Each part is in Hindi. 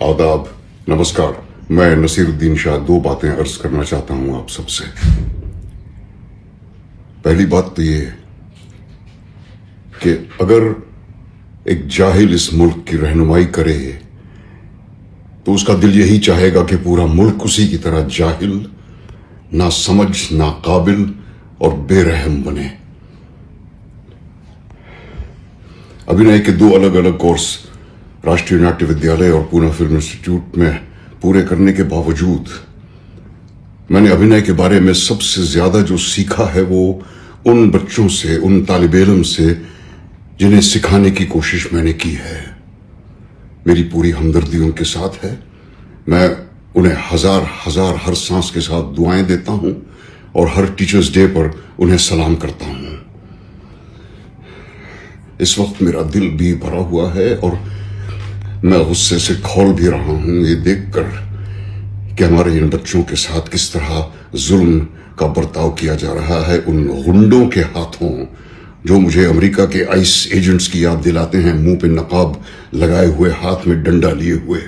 आदाब, नमस्कार। मैं नसीरुद्दीन शाह दो बातें अर्ज करना चाहता हूं आप सबसे। पहली बात तो ये कि अगर एक जाहिल इस मुल्क की रहनुमाई करे तो उसका दिल यही चाहेगा कि पूरा मुल्क उसी की तरह जाहिल, ना समझ, ना काबिल और बेरहम बने। अभिनय के दो अलग अलग कोर्स राष्ट्रीय नाट्य विद्यालय और पूना फिल्म इंस्टीट्यूट में पूरे करने के बावजूद मैंने अभिनय के बारे में सबसे ज्यादा जो सीखा है वो उन बच्चों से, उन तालिब इल्म से जिन्हें सिखाने की कोशिश मैंने की है। मेरी पूरी हमदर्दी उनके साथ है। मैं उन्हें हजार हजार हर सांस के साथ दुआएं देता हूं और हर टीचर्स डे पर उन्हें सलाम करता हूं। इस वक्त मेरा दिल भी भरा हुआ है और मैं गुस्से से खौल भी रहा हूं ये देखकर कि हमारे इन बच्चों के साथ किस तरह जुल्म का बर्ताव किया जा रहा है उन गुंडों के हाथों जो मुझे अमेरिका के आइस एजेंट्स की याद दिलाते हैं, मुंह पे नकाब लगाए हुए, हाथ में डंडा लिए हुए।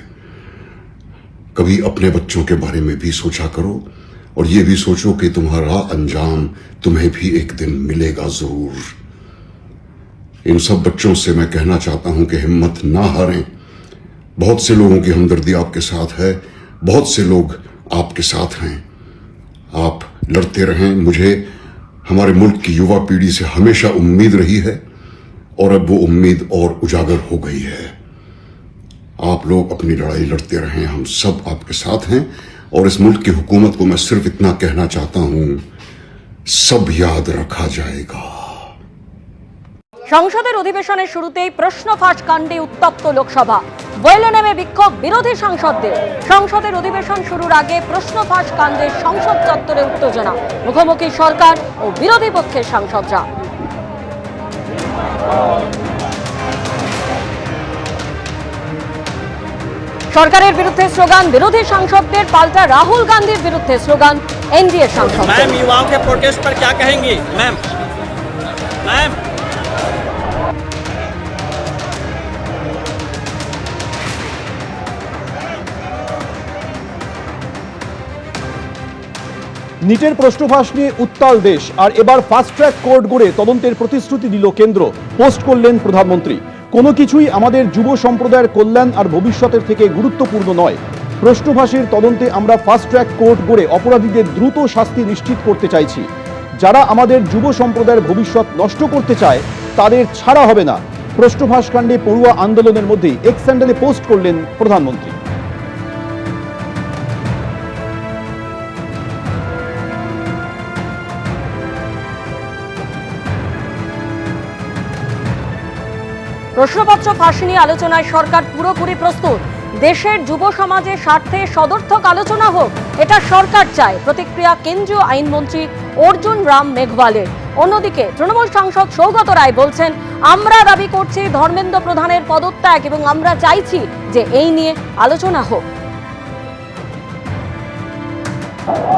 कभी अपने बच्चों के बारे में भी सोचा करो और ये भी सोचो कि तुम्हारा अंजाम तुम्हें भी एक दिन मिलेगा जरूर। इन सब बच्चों से मैं कहना चाहता हूं कि हिम्मत ना हारें। बहुत से लोगों की हमदर्दी आपके साथ है, बहुत से लोग आपके साथ हैं। आप लड़ते रहें। मुझे हमारे मुल्क की युवा पीढ़ी से हमेशा उम्मीद रही है और अब वो उम्मीद और उजागर हो गई है। आप लोग अपनी लड़ाई लड़ते रहें, हम सब आपके साथ हैं। और इस मुल्क की हुकूमत को मैं सिर्फ इतना कहना चाहता हूं, सब याद रखा जाएगा। সংসদের অধিবেশনের শুরুতেই প্রশ্ন ফাঁস কাণ্ডে উত্তপ্ত লোকসভা। বইলে নেমে বিক্ষোভ বিরোধী সাংসদদের। সংসদের অধিবেশন শুরুর আগে প্রশ্ন ফাঁস কাণ্ডে সংসদ চত্বরে উত্তেজনা, মুখোমুখি সরকার ও বিরোধী পক্ষের সাংসদরা। সরকারের বিরুদ্ধে স্লোগান বিরোধী সাংসদদের, পাল্টা রাহুল গান্ধীর বিরুদ্ধে স্লোগান এনডিএ সাংসদ। मैम, युवाओं के प्रोटेस्ट पर क्या कहेंगी मैम? मैम, নিটের প্রশ্নফাঁস নিয়ে উত্তাল দেশ, আর এবার ফাস্ট ট্র্যাক কোর্ট গড়ে তদন্তের প্রতিশ্রুতি দিল কেন্দ্র। পোস্ট করলেন প্রধানমন্ত্রী, কোনো কিছুই আমাদের যুব সম্প্রদায়ের কল্যাণ আর ভবিষ্যতের থেকে গুরুত্বপূর্ণ নয়। প্রশ্নফাঁসের তদন্তে আমরা ফাস্ট ট্র্যাক কোর্ট গড়ে অপরাধীদের দ্রুত শাস্তি নিশ্চিত করতে চাইছি। যারা আমাদের যুব সম্প্রদায়ের ভবিষ্যৎ নষ্ট করতে চায় তাদের ছাড়া হবে না। প্রশ্নফাঁস কাণ্ডে পড়ুয়া আন্দোলনের মধ্যেই এক্স হ্যান্ডেলে পোস্ট করলেন প্রধানমন্ত্রী। প্রশ্নপত্র ফাঁস নিয়ে আলোচনায় সরকার পুরোপুরি প্রস্তুত। দেশের যুব সমাজের স্বার্থে সদর্থক আলোচনা হোক, এটা সরকার চায়। প্রতিক্রিয়া কেন্দ্রীয় আইনমন্ত্রী অর্জুন রাম মেঘওয়ালের। অন্যদিকে তৃণমূল সাংসদ সৌগত রায় বলছেন, আমরা দাবি করছি ধর্মেন্দ্র প্রধানের পদত্যাগ এবং আমরা চাইছি যে এই নিয়ে আলোচনা হোক।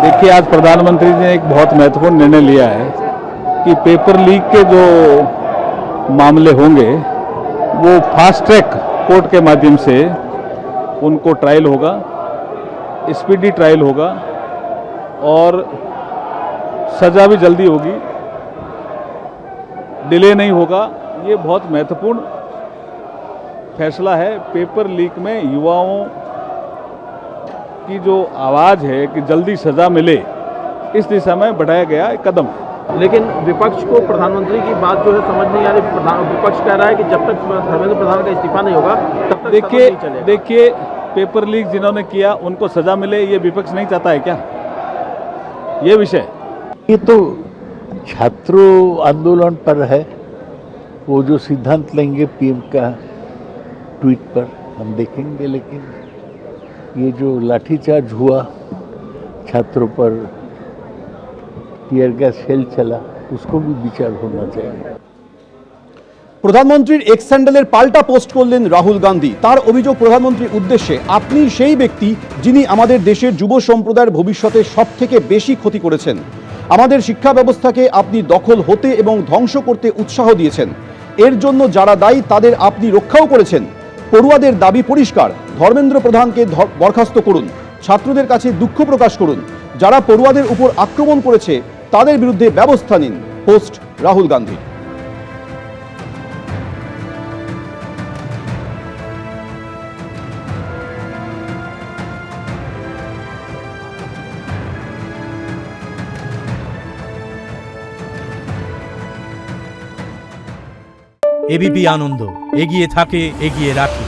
देखिए, आज प्रधानमंत्री ने एक बहुत महत्वपूर्ण निर्णय लिया है कि पेपर लीक के जो मामले होंगे वो फास्ट ट्रैक कोर्ट के माध्यम से उनको ट्रायल होगा, स्पीडी ट्रायल होगा और सज़ा भी जल्दी होगी, डिले नहीं होगा। ये बहुत महत्वपूर्ण फैसला है। पेपर लीक में युवाओं की जो आवाज़ है कि जल्दी सज़ा मिले, इस दिशा में बढ़ाया गया एक कदम। लेकिन विपक्ष को प्रधानमंत्री की बात जो है समझ नहीं आ रही। विपक्ष कह रहा है कि जब तक धर्मेंद्र प्रधान का इस्तीफा नहीं होगा तब तक देखिए पेपर लीक जिन्होंने किया उनको सजा मिले, ये विपक्ष नहीं चाहता है क्या? ये विषय ये तो छात्रों आंदोलन पर है। वो जो सिद्धांत लेंगे पीएम का ट्वीट पर हम देखेंगे, लेकिन ये जो लाठीचार्ज हुआ, छात्रों पर টিয়ার গ্যাস সেল চলা, उसको भी विचार होना चाहिए। প্রধানমন্ত্রীর এক্স হ্যান্ডেলের পাল্টা পোস্ট করলেন রাহুল গান্ধী। তার অভিযোগ প্রধানমন্ত্রীর উদ্দেশ্যে, আপনি সেই ব্যক্তি যিনি আমাদের দেশের যুব সম্প্রদায়ের ভবিষ্যতে সব থেকে বেশি ক্ষতি করেছেন। আমাদের শিক্ষা ব্যবস্থাকে আপনি দখল হতে এবং ধ্বংস করতে উৎসাহ দিয়েছেন। এর জন্য যারা দায়ী তাদের আপনি রক্ষাও করেছেন। পড়ুয়াদের দাবি পরিষ্কার, ধর্মেন্দ্র প্রধানকে বরখাস্ত করুন, ছাত্রদের কাছে দুঃখ প্রকাশ করুন, যারা পড়ুয়াদের উপর আক্রমণ করেছে তাদের বিরুদ্ধে ব্যবস্থা নিন। পোস্ট রাহুল গান্ধী। এবিপি আনন্দ, এগিয়ে থাকে, এগিয়ে রাখে।